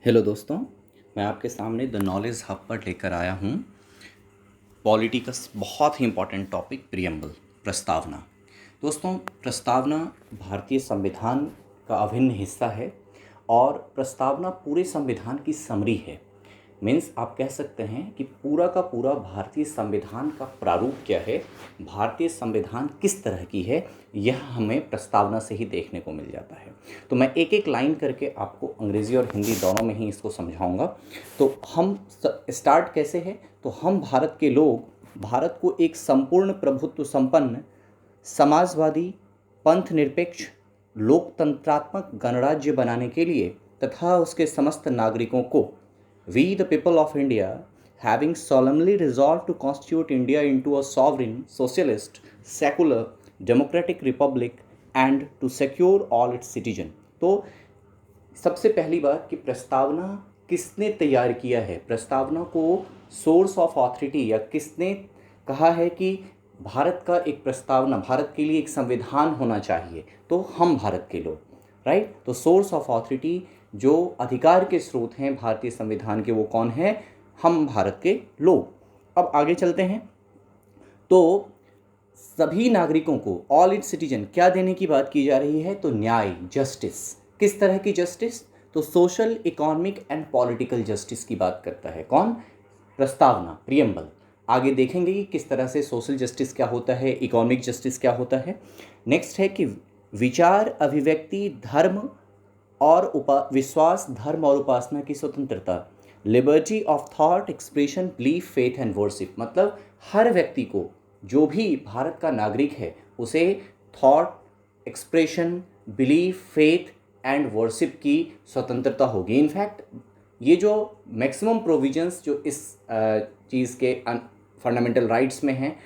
Hello दोस्तों, मैं आपके सामने द नॉलेज हब पर लेकर आया हूँ पॉलिटी का बहुत ही इम्पॉर्टेंट टॉपिक प्रियम्बल, प्रस्तावना। दोस्तों, प्रस्तावना भारतीय संविधान का अभिन्न हिस्सा है और प्रस्तावना पूरे संविधान की समरी है। मीन्स आप कह सकते हैं कि पूरा का पूरा भारतीय संविधान का प्रारूप क्या है, भारतीय संविधान किस तरह की है, यह हमें प्रस्तावना से ही देखने को मिल जाता है। तो मैं एक एक लाइन करके आपको अंग्रेज़ी और हिंदी दोनों में ही इसको समझाऊंगा। तो हम स्टार्ट कैसे है, तो हम भारत के लोग भारत को एक संपूर्ण प्रभुत्व संपन्न समाजवादी पंथ निरपेक्ष लोकतंत्रात्मक गणराज्य बनाने के लिए तथा उसके समस्त नागरिकों को We, the people of India, having solemnly resolved to constitute India into a sovereign, socialist, secular, democratic republic and to secure all its citizens। तो सबसे पहली बात कि प्रस्तावना किसने तैयार किया है, प्रस्तावना को सोर्स ऑफ ऑथोरिटी या किसने कहा है कि भारत का एक प्रस्तावना, भारत के लिए एक संविधान होना चाहिए, तो हम भारत के लोग, राइट। तो सोर्स ऑफ ऑथोरिटी, जो अधिकार के स्रोत हैं भारतीय संविधान के, वो कौन है? हम भारत के लोग। अब आगे चलते हैं। तो सभी नागरिकों को, ऑल इट्स सिटीजन, क्या देने की बात की जा रही है? तो न्याय, जस्टिस। किस तरह की जस्टिस? तो social, economic and political justice की बात करता है कौन? प्रस्तावना, प्रियम्बल। आगे देखेंगे कि किस तरह से सोशल जस्टिस क्या होता है, इकोनॉमिक जस्टिस क्या होता है। नेक्स्ट है कि विचार, अभिव्यक्ति, धर्म और विश्वास, धर्म और उपासना की स्वतंत्रता, liberty of thought, expression, belief, faith and worship. मतलब हर व्यक्ति को, जो भी भारत का नागरिक है, उसे thought, expression, belief, faith and worship की स्वतंत्रता होगी। इनफैक्ट ये जो मैक्सिमम प्रोविजंस जो इस चीज़ के फंडामेंटल राइट्स में हैं,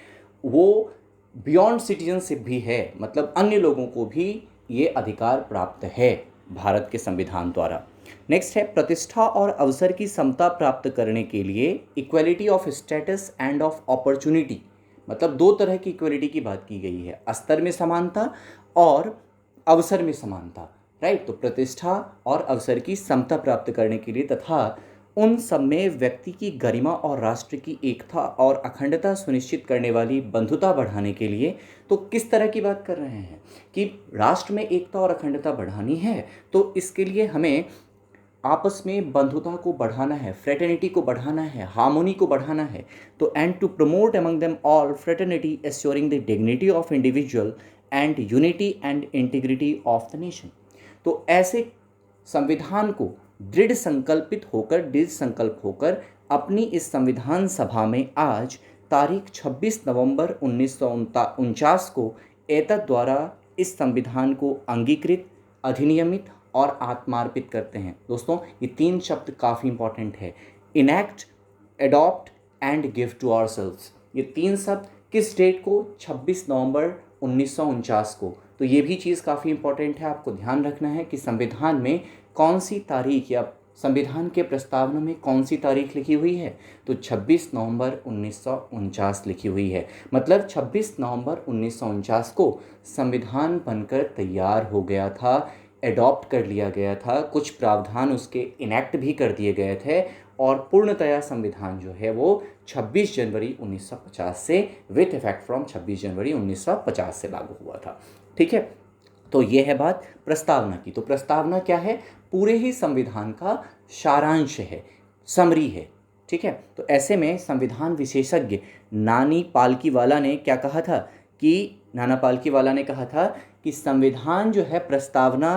वो बियॉन्ड सिटीजनशिप भी है, मतलब अन्य लोगों को भी ये अधिकार प्राप्त है भारत के संविधान द्वारा। नेक्स्ट है प्रतिष्ठा और अवसर की समता प्राप्त करने के लिए equality of status end of opportunity. मतलब दो तरह की इक्वलिटी की बात की गई है, स्तर में समानता और अवसर में समानता, राइट। तो प्रतिष्ठा और अवसर की समता प्राप्त करने के लिए तथा उन सब में व्यक्ति की गरिमा और राष्ट्र की एकता और अखंडता सुनिश्चित करने वाली बंधुता बढ़ाने के लिए। तो किस तरह की बात कर रहे हैं कि राष्ट्र में एकता और अखंडता बढ़ानी है, तो इसके लिए हमें आपस में बंधुता को बढ़ाना है, फ्रेटर्निटी को बढ़ाना है, हार्मोनी को बढ़ाना है। तो and to promote among them all fraternity, assuring the dignity of individual and unity and integrity of the nation. तो ऐसे संविधान को दृढ़ संकल्प होकर अपनी इस संविधान सभा में आज तारीख 26 नवंबर 1949 को एतद द्वारा इस संविधान को अंगीकृत, अधिनियमित और आत्मार्पित करते हैं। दोस्तों, ये तीन शब्द काफ़ी इंपॉर्टेंट है, enact, adopt and give to ourselves. ये तीन शब्द किस डेट को? 26 नवंबर 1949 को। तो ये भी चीज़ काफ़ी इंपॉर्टेंट है, आपको ध्यान रखना है कि संविधान में कौन सी तारीख या संविधान के प्रस्तावना में कौन सी तारीख लिखी हुई है? तो 26 नवंबर 1949 लिखी हुई है। मतलब 26 नवंबर 1949 को संविधान बनकर तैयार हो गया था, एडॉप्ट कर लिया गया था, कुछ प्रावधान उसके इनैक्ट भी कर दिए गए थे और पूर्णतया संविधान जो है वो 26 जनवरी 1950 से विथ इफेक्ट फ्रॉम 26 जनवरी 1950 से लागू हुआ था। ठीक है, तो ये है बात प्रस्तावना की। तो प्रस्तावना क्या है? पूरे ही संविधान का सारांश है, समरी है। ठीक है, तो ऐसे में संविधान विशेषज्ञ नानी पालकीवाला ने क्या कहा था कि नाना पालकीवाला ने कहा था कि संविधान जो है प्रस्तावना,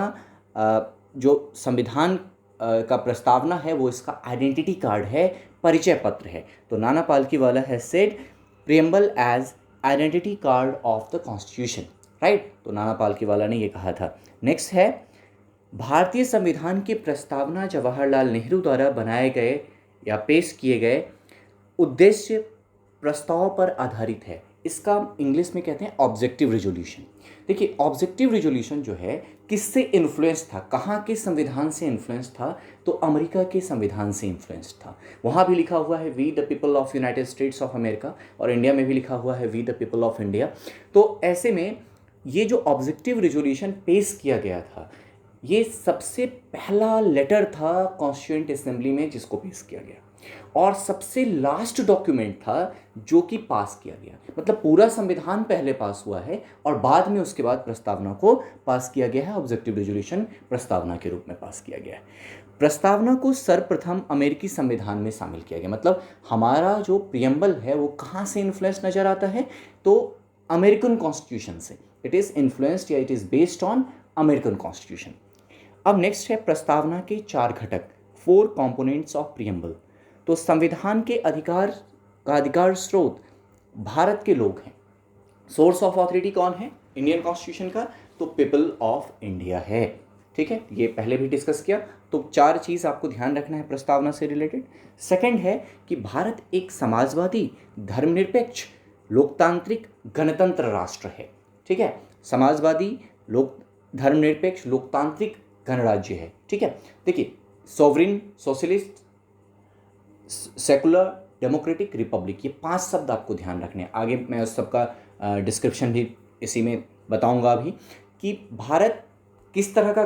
जो संविधान का प्रस्तावना है वो इसका आइडेंटिटी कार्ड है, परिचय पत्र है। तो Nana Palkhivala has said preamble as identity card of the constitution, right. तो नाना पालकीवाला ने ये कहा था। नेक्स्ट है भारतीय संविधान की प्रस्तावना जवाहरलाल नेहरू द्वारा बनाए गए या पेश किए गए उद्देश्य प्रस्ताव पर आधारित है। इसका इंग्लिश में कहते हैं ऑब्जेक्टिव रिजोल्यूशन। देखिए, ऑब्जेक्टिव रिजोल्यूशन जो है किससे इन्फ्लुएंस था, कहाँ के संविधान से इन्फ्लुएंस था? तो अमेरिका के संविधान से इन्फ्लुएंस था। वहाँ भी लिखा हुआ है we the people of United States of America, और इंडिया में भी लिखा हुआ है we the people of India. तो ऐसे में ये जो ऑब्जेक्टिव रिजोल्यूशन पेश किया गया था, ये सबसे पहला लेटर था कॉन्स्टिट्यूएंट असेंबली में जिसको पेश किया गया, और सबसे लास्ट डॉक्यूमेंट था जो कि पास किया गया। मतलब पूरा संविधान पहले पास हुआ है और बाद में उसके बाद प्रस्तावना को पास किया गया है, ऑब्जेक्टिव रेजोल्यूशन प्रस्तावना के रूप में पास किया गया है। प्रस्तावना को सर्वप्रथम अमेरिकी संविधान में शामिल किया गया। मतलब हमारा जो प्रियम्बल है वो कहाँ से इन्फ्लुएंस नज़र आता है, तो अमेरिकन कॉन्स्टिट्यूशन से। इट इज़ इन्फ्लुएंस्ड या it is based on American constitution. अब नेक्स्ट है प्रस्तावना के 4 घटक, 4 कंपोनेंट्स ऑफ प्रियम्बल। तो संविधान के अधिकार स्रोत भारत के लोग हैं। सोर्स ऑफ ऑथोरिटी कौन है इंडियन कॉन्स्टिट्यूशन का, तो पीपल ऑफ इंडिया है। ठीक है, ये पहले भी डिस्कस किया। तो 4 चीज़ आपको ध्यान रखना है प्रस्तावना से रिलेटेड। सेकंड है कि भारत एक समाजवादी, धर्मनिरपेक्ष, लोकतांत्रिक, गणतंत्र राष्ट्र है। ठीक है, समाजवादी, धर्मनिरपेक्ष, लोकतांत्रिक, गणराज्य है। ठीक है, देखिए sovereign, socialist, secular, democratic, Republic, ये 5 शब्द आपको ध्यान रखने हैं। आगे मैं उस सबका डिस्क्रिप्शन भी इसी में बताऊंगा अभी कि भारत किस तरह का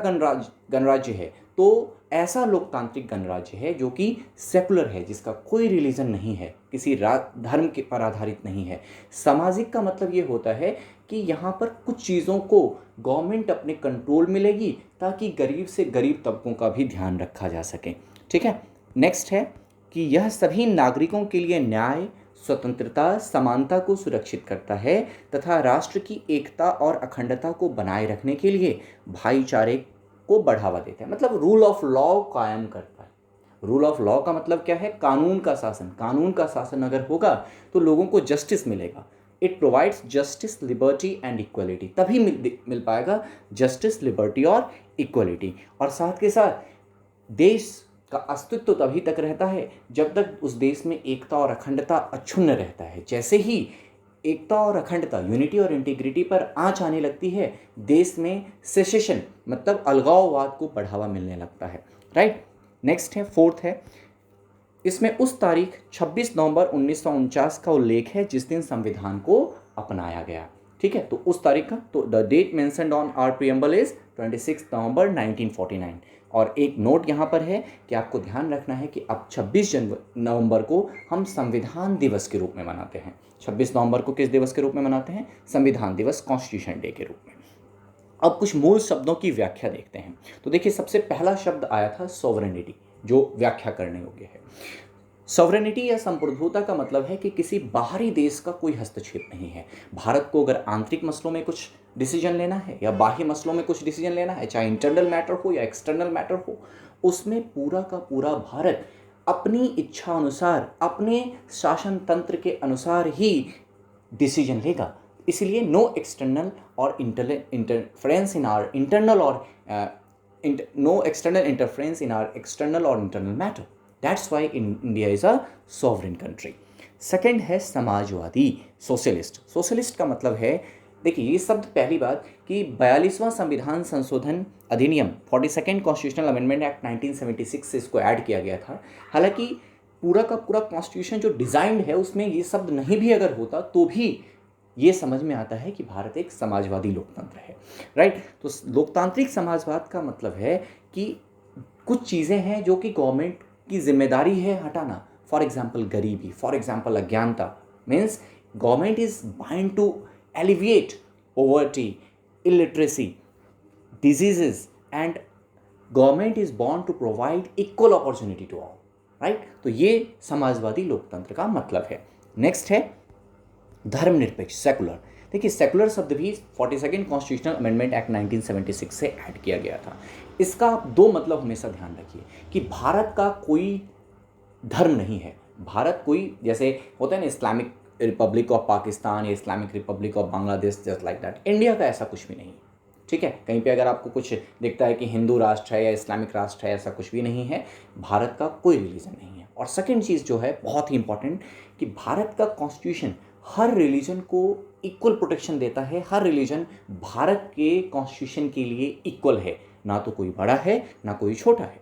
गणराज्य है। तो ऐसा लोकतांत्रिक गणराज्य है जो कि सेकुलर है, जिसका कोई रिलीजन नहीं है, किसी धर्म के पर आधारित नहीं है। सामाजिक का मतलब ये होता है कि यहाँ पर कुछ चीज़ों को गवर्नमेंट अपने कंट्रोल में लेगी ताकि गरीब से गरीब तबकों का भी ध्यान रखा जा सके। ठीक है, नेक्स्ट है कि यह सभी नागरिकों के लिए न्याय, स्वतंत्रता, समानता को सुरक्षित करता है तथा राष्ट्र की एकता और अखंडता को बनाए रखने के लिए भाईचारे को बढ़ावा देता है। मतलब रूल ऑफ लॉ कायम करता है। रूल ऑफ लॉ का मतलब क्या है, कानून का शासन। कानून का शासन अगर होगा तो लोगों को जस्टिस मिलेगा। It provides justice, liberty and equality. तभी मिल पाएगा जस्टिस, लिबर्टी और इक्वलिटी। और साथ के साथ देश का अस्तित्व तभी तक रहता है जब तक उस देश में एकता और अखंडता अक्षुण्ण रहता है। जैसे ही एकता और अखंडता, यूनिटी और इंटीग्रिटी पर आंच आने लगती है, देश में सेसेशन मतलब अलगाववाद को बढ़ावा मिलने लगता है। राइट, नेक्स्ट है, फोर्थ है, इसमें उस तारीख 26 नवंबर 1949 का उल्लेख है जिस दिन संविधान को अपनाया गया। ठीक है, तो उस तारीख का, तो the date mentioned on our preamble is 26 November 1949। और एक नोट यहाँ पर है कि आपको ध्यान रखना है कि अब 26 नवंबर को हम संविधान दिवस के रूप में मनाते हैं। 26 नवंबर को किस दिवस के रूप में मनाते हैं, संविधान दिवस, कॉन्स्टिट्यूशन डे के रूप में। अब कुछ मूल शब्दों की व्याख्या देखते हैं। तो देखिए सबसे पहला शब्द आया था सॉवरेनिटी, जो व्याख्या करने योग्य है। सॉवरेनिटी या संप्रभुता का मतलब है कि किसी बाहरी देश का कोई हस्तक्षेप नहीं है। भारत को अगर आंतरिक मसलों में कुछ डिसीजन लेना है या बाह्य मसलों में कुछ डिसीजन लेना है, चाहे इंटरनल मैटर हो या एक्सटर्नल मैटर हो, उसमें पूरा का पूरा भारत अपनी इच्छा अनुसार, अपने शासन तंत्र के अनुसार ही डिसीजन लेगा। इसलिए नो एक्सटर्नल और इंटरफेरेंस इन आवर इंटरनल और no external interference in our external और internal matter. That's why India is a sovereign country. Second है समाजवादी, सोशलिस्ट। सोशलिस्ट का मतलब है, देखिए ये शब्द पहली बात कि 42वां संविधान संशोधन अधिनियम 42nd कॉन्स्टिट्यूशनल अमेंडमेंट एक्ट 1976 से इसको ऐड किया गया था। हालांकि पूरा का पूरा कॉन्स्टिट्यूशन जो डिज़ाइंड है उसमें ये शब्द नहीं भी अगर होता तो भी ये समझ में आता है कि भारत एक समाजवादी लोकतंत्र है। राइट, तो लोकतांत्रिक समाजवाद का मतलब है कि कुछ चीज़ें हैं जो कि गवर्नमेंट की जिम्मेदारी है हटाना। फॉर एग्जाम्पल गरीबी, फॉर एग्जाम्पल अज्ञानता, means government is bind to alleviate poverty, illiteracy, diseases, and government is bound to provide equal opportunity to all. Right, तो ये समाजवादी लोकतंत्र का मतलब है। नेक्स्ट है धर्मनिरपेक्ष, सेकुलर। देखिए सेकुलर शब्द भी 42nd कॉन्स्टिट्यूशनल अमेंडमेंट एक्ट 1976 से ऐड किया गया था। इसका 2 मतलब हमेशा ध्यान रखिए कि भारत का कोई धर्म नहीं है। भारत कोई, जैसे होता है ना इस्लामिक रिपब्लिक ऑफ पाकिस्तान या Islamic Republic of Bangladesh, just like that, India का ऐसा कुछ भी नहीं। ठीक है, कहीं पे अगर आपको कुछ दिखता है कि हिंदू राष्ट्र है या इस्लामिक राष्ट्र है, ऐसा कुछ भी नहीं है। भारत का कोई रिलीजन नहीं है। और सेकंड चीज़ जो है बहुत ही इंपॉर्टेंट कि भारत का कॉन्स्टिट्यूशन हर रिलीजन को इक्वल प्रोटेक्शन देता है। हर रिलीजन भारत के कॉन्स्टिट्यूशन के लिए इक्वल है, ना तो कोई बड़ा है ना कोई छोटा है।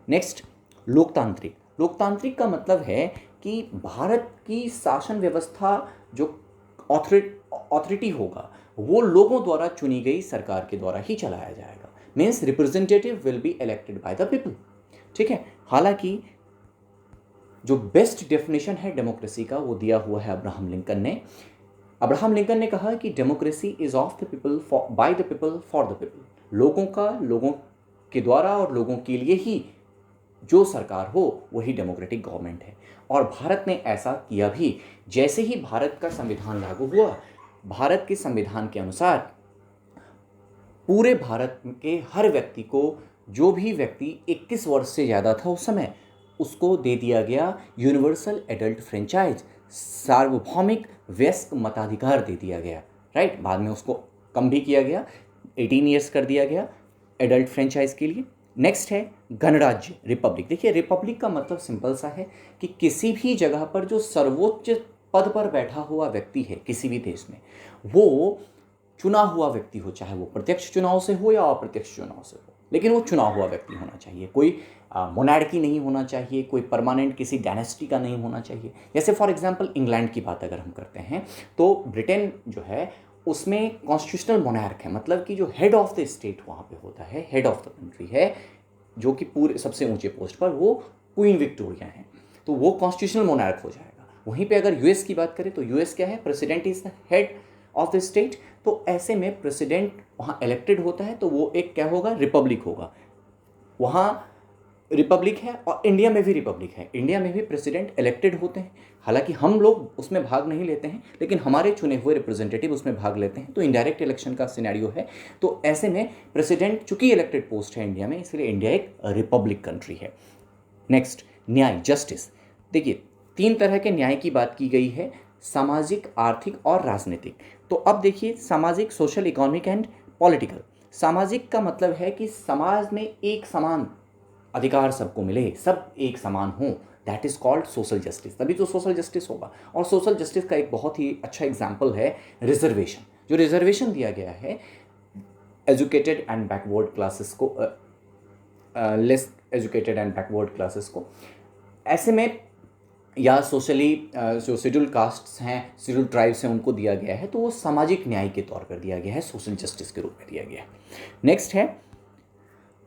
नेक्स्ट, लोकतांत्रिक। लोकतांत्रिक का मतलब है कि भारत की शासन व्यवस्था जो ऑथोरिटी होगा वो लोगों द्वारा चुनी गई सरकार के द्वारा ही चलाया जाएगा। Means representative will be elected by the people. ठीक है, हालांकि जो बेस्ट डेफिनेशन है डेमोक्रेसी का वो दिया हुआ है अब्राहम लिंकन ने। अब्राहम लिंकन ने कहा कि democracy is of the people by the people for the people. लोगों का लोगों के द्वारा और लोगों के लिए ही जो सरकार हो वही डेमोक्रेटिक गवर्नमेंट है। और भारत ने ऐसा किया भी। जैसे ही भारत का संविधान लागू हुआ, भारत के संविधान के अनुसार पूरे भारत के हर व्यक्ति को, जो भी व्यक्ति 21 वर्ष से ज़्यादा था उस समय, उसको दे दिया गया यूनिवर्सल एडल्ट फ्रेंचाइज, सार्वभौमिक वयस्क मताधिकार दे दिया गया। राइट, बाद में उसको कम भी किया गया, 18 ईयर्स कर दिया गया एडल्ट फ्रेंचाइज के लिए। नेक्स्ट है गणराज्य, रिपब्लिक। देखिए, रिपब्लिक का मतलब सिंपल सा है कि किसी भी जगह पर जो सर्वोच्च पद पर बैठा हुआ व्यक्ति है किसी भी देश में, वो चुना हुआ व्यक्ति हो, चाहे वो प्रत्यक्ष चुनाव से हो या अप्रत्यक्ष चुनाव से हो, लेकिन वो चुना हुआ व्यक्ति होना चाहिए। कोई मोनार्की नहीं होना चाहिए, कोई परमानेंट किसी डायनेस्टी का नहीं होना चाहिए। जैसे फॉर एग्जांपल इंग्लैंड की बात अगर हम करते हैं तो ब्रिटेन जो है उसमें कॉन्स्टिट्यूशनल मोनार्क है, मतलब कि जो हेड ऑफ द स्टेट वहाँ पे होता है, हेड ऑफ द कंट्री है, जो कि पूरे सबसे ऊंचे पोस्ट पर, वो क्वीन विक्टोरिया है, तो वो कॉन्स्टिट्यूशनल मोनार्क हो जाएगा। वहीं पे अगर यूएस की बात करें तो यूएस क्या है, president is the head of the state. तो ऐसे में प्रेसिडेंट वहाँ इलेक्टेड होता है, तो वो एक क्या होगा, रिपब्लिक होगा। वहाँ रिपब्लिक है और इंडिया में भी रिपब्लिक है। इंडिया में भी प्रेसिडेंट इलेक्टेड होते हैं, हालांकि हम लोग उसमें भाग नहीं लेते हैं, लेकिन हमारे चुने हुए रिप्रेजेंटेटिव उसमें भाग लेते हैं, तो इनडायरेक्ट इलेक्शन का सिनेरियो है। तो ऐसे में प्रेसिडेंट चूंकि इलेक्टेड पोस्ट है इंडिया में, इसलिए इंडिया एक रिपब्लिक कंट्री है। नेक्स्ट, न्याय, जस्टिस। देखिए, 3 तरह के न्याय की बात की गई है, सामाजिक, आर्थिक और राजनीतिक। तो अब देखिए, सामाजिक, सोशल, इकोनॉमिक एंड पॉलिटिकल। सामाजिक का मतलब है कि समाज में एक समान अधिकार सबको मिले, सब एक समान हो, that is called social justice, तभी तो सोशल जस्टिस होगा। और सोशल जस्टिस का एक बहुत ही अच्छा एग्जाम्पल है रिजर्वेशन। जो रिजर्वेशन दिया गया है एजुकेटेड एंड बैकवर्ड क्लासेस को, less educated and backward classes को, ऐसे में, या सोशली जो शेड्यूल कास्ट्स हैं, शेड्यूल ट्राइब्स हैं, उनको दिया गया है, तो वो सामाजिक न्याय के तौर पर दिया गया है, सोशल जस्टिस के रूप में दिया गया है। नेक्स्ट है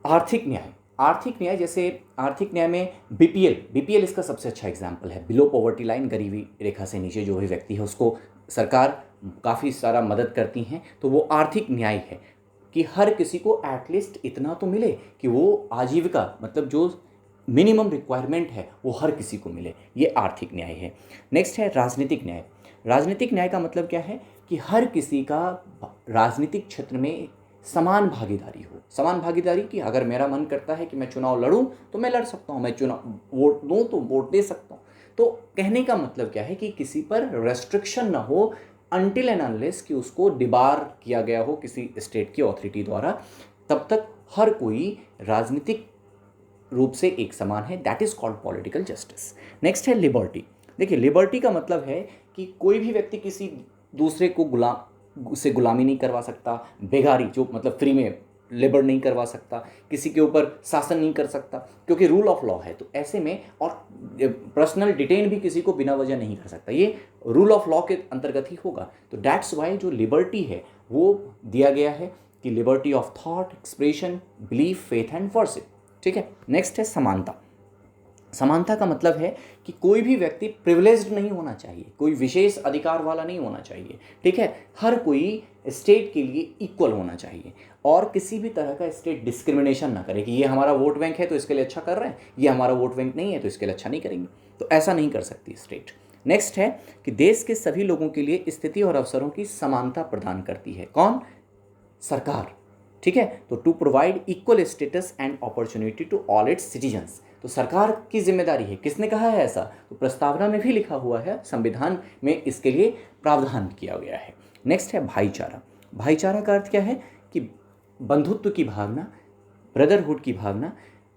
आर्थिक न्याय। आर्थिक न्याय, जैसे आर्थिक न्याय में बीपीएल इसका सबसे अच्छा एग्जाम्पल है। बिलो पॉवर्टी लाइन, गरीबी रेखा से नीचे जो भी व्यक्ति है उसको सरकार काफ़ी सारा मदद करती हैं, तो वो आर्थिक न्याय है कि हर किसी को एटलीस्ट इतना तो मिले कि वो आजीविका, मतलब जो मिनिमम रिक्वायरमेंट है वो हर किसी को मिले, ये आर्थिक न्याय है। नेक्स्ट है राजनीतिक न्याय। राजनीतिक न्याय का मतलब क्या है कि हर किसी का राजनीतिक क्षेत्र में समान भागीदारी हो। समान भागीदारी कि अगर मेरा मन करता है कि मैं चुनाव लड़ूं तो मैं लड़ सकता हूं, मैं चुनाव वोट दूं तो वोट दे सकता हूं। तो कहने का मतलब क्या है कि किसी पर रेस्ट्रिक्शन ना हो अनटिल एंड अनलेस कि उसको डिबार किया गया हो किसी स्टेट की अथॉरिटी द्वारा, तब तक हर कोई राजनीतिक रूप से एक समान है, that is called political justice. Next है लिबर्टी। देखिए, लिबर्टी का मतलब है कि कोई भी व्यक्ति किसी दूसरे को गुलामी नहीं करवा सकता, बेगारी जो मतलब फ्री में लेबर नहीं करवा सकता, किसी के ऊपर शासन नहीं कर सकता, क्योंकि रूल ऑफ लॉ है। तो ऐसे में, और पर्सनल डिटेन भी किसी को बिना वजह नहीं कर सकता, ये रूल ऑफ लॉ के अंतर्गत ही होगा। तो दैट्स वाई जो लिबर्टी है वो दिया गया है कि liberty of thought, expression, belief, faith and worship. ठीक है। नेक्स्ट है समानता। समानता का मतलब है कि कोई भी व्यक्ति प्रिविलेज्ड नहीं होना चाहिए, कोई विशेष अधिकार वाला नहीं होना चाहिए। ठीक है, हर कोई स्टेट के लिए इक्वल होना चाहिए और किसी भी तरह का स्टेट डिस्क्रिमिनेशन ना करे कि ये हमारा वोट बैंक है तो इसके लिए अच्छा कर रहे हैं, ये हमारा वोट बैंक नहीं है तो इसके लिए अच्छा नहीं करेंगे। तो ऐसा नहीं कर सकती स्टेट। नेक्स्ट है कि देश के सभी लोगों के लिए स्थिति और अवसरों की समानता प्रदान करती है। कौन? सरकार। ठीक है, तो to provide equal status and opportunity to all its citizens. तो सरकार की जिम्मेदारी है। किसने कहा है ऐसा? तो प्रस्तावना में भी लिखा हुआ है, संविधान में इसके लिए प्रावधान किया गया है। नेक्स्ट है भाईचारा। भाईचारा का अर्थ क्या है कि बंधुत्व की भावना, ब्रदरहुड की भावना,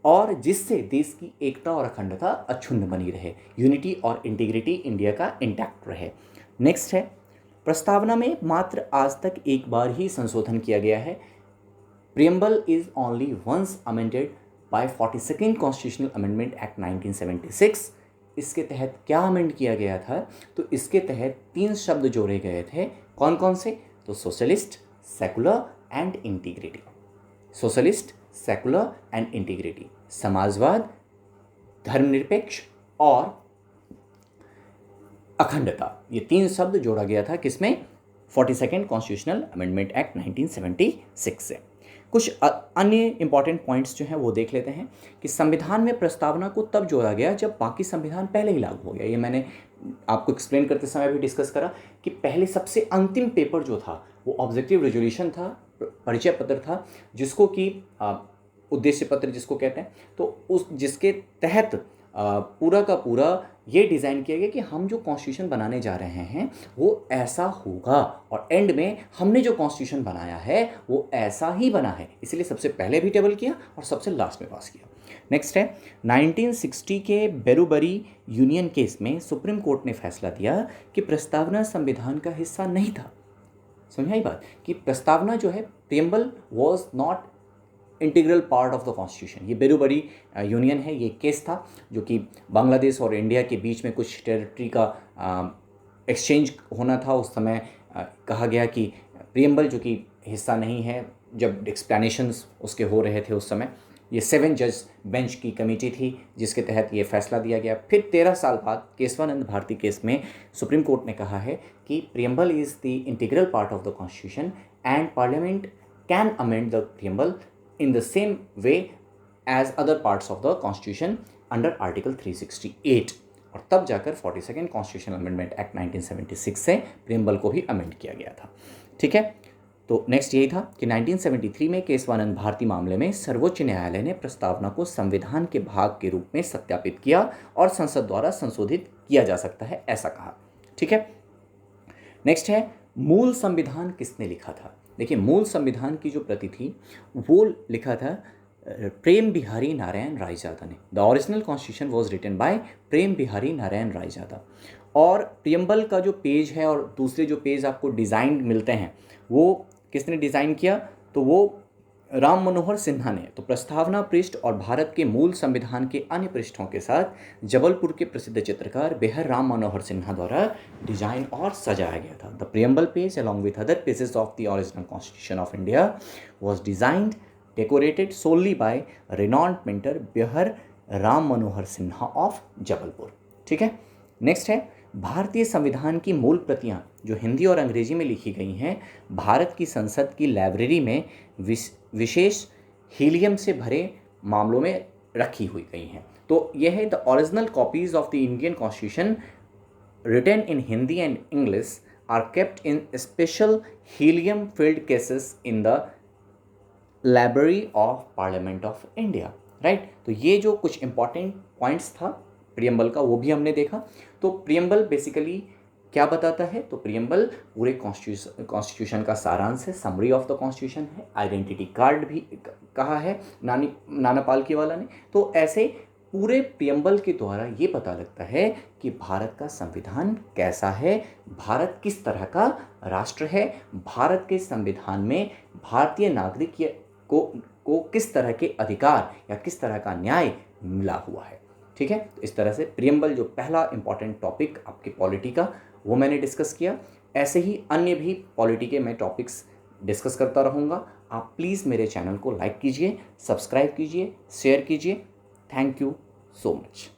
और जिससे देश की एकता और अखंडता अक्षुण्ण बनी रहे, यूनिटी और इंटीग्रिटी इंडिया का इंटैक्ट रहे। नेक्स्ट है प्रस्तावना में मात्र आज तक एक बार ही संशोधन किया गया है। Preamble is only once amended by 42nd constitutional amendment act 1976। इसके तहत क्या अमेंड किया गया था? तो इसके तहत 3 शब्द जोड़े गए थे। कौन कौन से? तो socialist, secular and integrity. Socialist, secular and integrity, समाजवाद, धर्मनिरपेक्ष और अखंडता, ये 3 शब्द जोड़ा गया था किसमें? 42nd कॉन्स्टिट्यूशनल अमेंडमेंट एक्ट 1976 से। कुछ अन्य इंपॉर्टेंट पॉइंट्स जो हैं वो देख लेते हैं कि संविधान में प्रस्तावना को तब जोड़ा गया जब बाकी संविधान पहले ही लागू हो गया। ये मैंने आपको एक्सप्लेन करते समय भी डिस्कस करा कि पहले सबसे अंतिम पेपर जो था वो ऑब्जेक्टिव रेजोल्यूशन था, परिचय पत्र था, जिसको कि उद्देश्य पत्र जिसको कहते हैं, तो उस जिसके तहत पूरा का पूरा ये डिज़ाइन किया गया कि हम जो कॉन्स्टिट्यूशन बनाने जा रहे हैं वो ऐसा होगा, और एंड में हमने जो कॉन्स्टिट्यूशन बनाया है वो ऐसा ही बना है, इसलिए सबसे पहले भी टेबल किया और सबसे लास्ट में पास किया। नेक्स्ट है 1960 के बेरुबरी यूनियन केस में सुप्रीम कोर्ट ने फैसला दिया कि प्रस्तावना संविधान का हिस्सा नहीं था। समझाई बात कि प्रस्तावना जो है, preamble was not integral part of the constitution. ये बेरुबरी यूनियन है, ये केस था जो कि बांग्लादेश और इंडिया के बीच में कुछ टेरिटरी का एक्सचेंज होना था। उस समय कहा गया कि प्रियम्बल जो कि हिस्सा नहीं है, जब एक्सप्लेनेशंस उसके हो रहे थे उस समय, ये 7 जज बेंच की कमेटी थी जिसके तहत ये फैसला दिया गया। फिर 13 साल बाद केशवानंद भारती केस में सुप्रीम कोर्ट ने कहा है कि preamble is the integral part of the constitution and parliament can amend the preamble in the same way as other parts of the constitution under article 368, और तब जाकर 42nd कॉन्स्टिट्यूशनल अमेंडमेंट एक्ट 1976 से preamble को भी amend किया गया था। ठीक है, तो नेक्स्ट यही था कि 1973 में केशवानंद भारती मामले में सर्वोच्च न्यायालय ने प्रस्तावना को संविधान के भाग के रूप में सत्यापित किया और संसद द्वारा संशोधित किया जा सकता है, ऐसा कहा। ठीक है, नेक्स्ट है मूल संविधान किसने लिखा था। देखिए, मूल संविधान की जो प्रति थी वो लिखा था प्रेम बिहारी नारायण रायजादा ने। The original constitution was written by Prem Bihari Narayan Raizada. और प्रियम्बल का जो पेज है और दूसरे जो पेज आपको डिज़ाइन मिलते हैं वो किसने डिज़ाइन किया, तो वो राम मनोहर सिन्हा ने। तो प्रस्तावना पृष्ठ और भारत के मूल संविधान के अन्य पृष्ठों के साथ जबलपुर के प्रसिद्ध चित्रकार बेहर राम मनोहर सिन्हा द्वारा डिजाइन और सजाया गया था। The preamble page along with other pages of the original constitution of India was designed decorated solely by renowned painter Beohar Ram Manohar Sinha of Jabalpur. ठीक है, नेक्स्ट है भारतीय संविधान की मूल प्रतियां जो हिंदी और अंग्रेजी में लिखी गई हैं भारत की संसद की लाइब्रेरी में विशेष हीलियम से भरे मामलों में रखी हुई गई हैं। तो यह है the original copies of the Indian constitution written in Hindi and English are kept in special helium filled cases in the library of parliament of India. Right, तो ये जो कुछ इंपॉर्टेंट पॉइंट्स था प्रियम्बल का वो भी हमने देखा। तो प्रियम्बल बेसिकली क्या बताता है, तो प्रियम्बल पूरे कॉन्स्टिट्यूशन का सारांश है, समरी ऑफ द कॉन्स्टिट्यूशन है, आइडेंटिटी कार्ड भी कहा है नाना पालकी वाला ने। तो ऐसे पूरे प्रियम्बल के द्वारा ये पता लगता है कि भारत का संविधान कैसा है, भारत किस तरह का राष्ट्र है, भारत के संविधान में भारतीय नागरिक को किस तरह के अधिकार या किस तरह का न्याय मिला हुआ है। ठीक है, तो इस तरह से प्रियम्बल जो पहला इंपॉर्टेंट टॉपिक आपके पॉलिटी का वो मैंने डिस्कस किया। ऐसे ही अन्य भी पॉलिटी के मैं टॉपिक्स डिस्कस करता रहूँगा। आप प्लीज़ मेरे चैनल को लाइक कीजिए, सब्सक्राइब कीजिए, शेयर कीजिए। Thank you so much.